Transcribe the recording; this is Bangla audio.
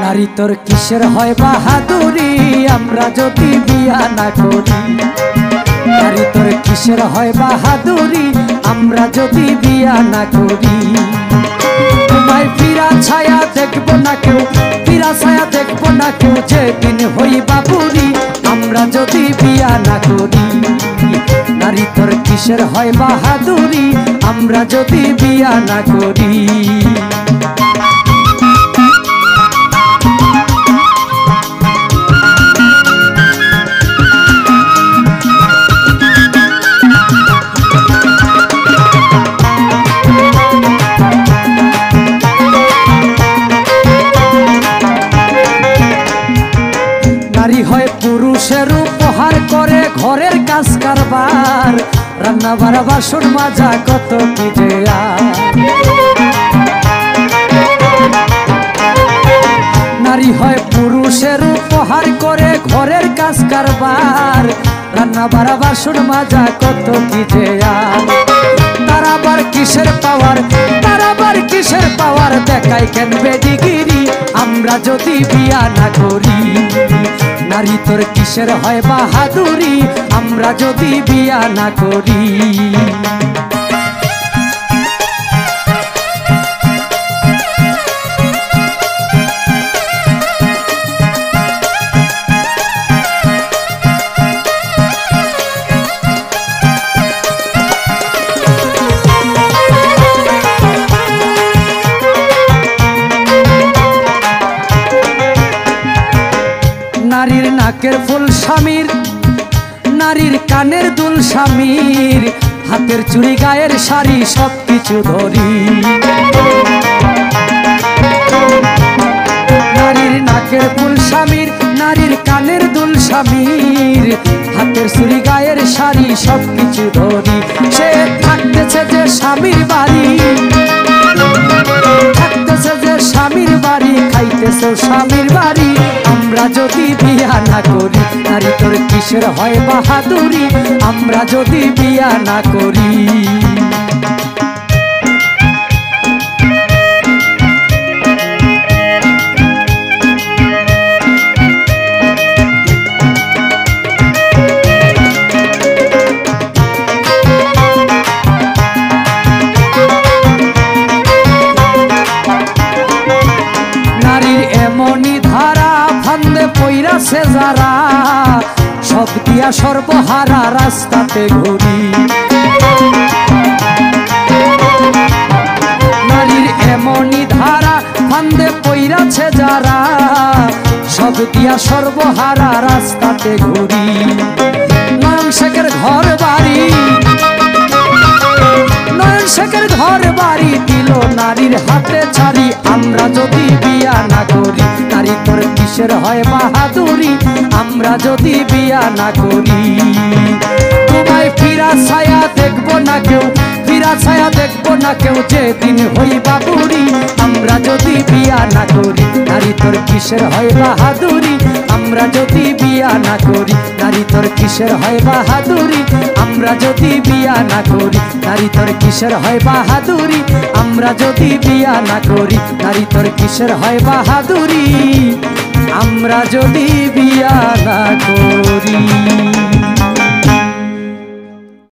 নারী তোর কিসের হয় বাহাদুরি আমরা যদি বিয়া না করি। নারী তোর কিসের হয় বাহাদুরি আমরা যদি বিয়া না করি। তোমায় ফিরা ছায়া দেখবো না কেউ, ফিরা ছায়া দেখবো না কেউ, যেদিন হইবা বুড়ি আমরা যদি বিয়া না করি। নারী তোর কিসের হয় বাহাদুরি আমরা যদি বিয়া না করি। নারী হয় পুরুষের উপহার করে ঘরের কাজ কারবার, রান্না বাড়া বাসন মাজা কত কি যে। নারী হয় পুরুষের উপহার করে ঘরের কাজ কারবার, রান্না বাড়া বাসন মাজা কত কি যে। তার আবার কিসের পাওয়ার, তার আবার কিসের পাওয়ার দেখায় কেন বেডিগিরি আমরা যদি বিয়া না করি। নারী তোর কিসের হয় বাহাদুরি আমরা যদি বিয়া না করি। নারীর নাকের ফুল স্বামীর, নারীর কানের দুল স্বামীর, হাতের চুড়ি গায়ের শাড়ি সবকিছু ধরি। নারীর নাকের ফুল স্বামীর, নারীর কানের দুল স্বামীর, হাতের চুড়ি গায়ের শাড়ি সবকিছু ধরি। সে থাকতেছে যে স্বামীর বাড়ি, থাকতেছে যে স্বামীর বাড়ি, খাইতেছে স্বামীর বাড়ি আমরা যদি বিয়া না করি। নারী তোর কিসের হয় বাহাদুরি আমরা যদি বিয়া না করি। নারীর এমনই ধারা ফান্দে পইরাছে যারা, সব দিয়া সর্বহারা রাস্তাতে ঘুরি। নারীর এমনই ধারা ফান্দে পইরাছে যারা, সব দিয়া সর্বহারা রাস্তাতে ঘুরি। নয়ন শেখের ঘর বাড়ি, নয়ন শেখের ঘর বাড়ি দিল নারীর হাতে ছাড়ি আমরা যদি বিয়া না করি। নারী তোর কিসের হয় বাহাদুরি আমরা যদি বিয়া না করি। তোমায় ফিরা ছায়া দেখবো না কেউ, ফিরা ছায়া দেখবো না কেউ, যেদিন হইবা বুড়ি আমরা যদি বিয়া না করি। নারী তোর কিসের হয় বাহাদুরি আমরা যদি বিয়া না করি। নারী তোর কিসের হয় বাহাদুরি আমরা যদি বিয়া না করি। নারী তোর কিসের হয় বাহাদুরি আমরা যদি বিয়া না করি। নারী তোর কিসের হয় বাহাদুরি আমরা যদি বিয়া না করি।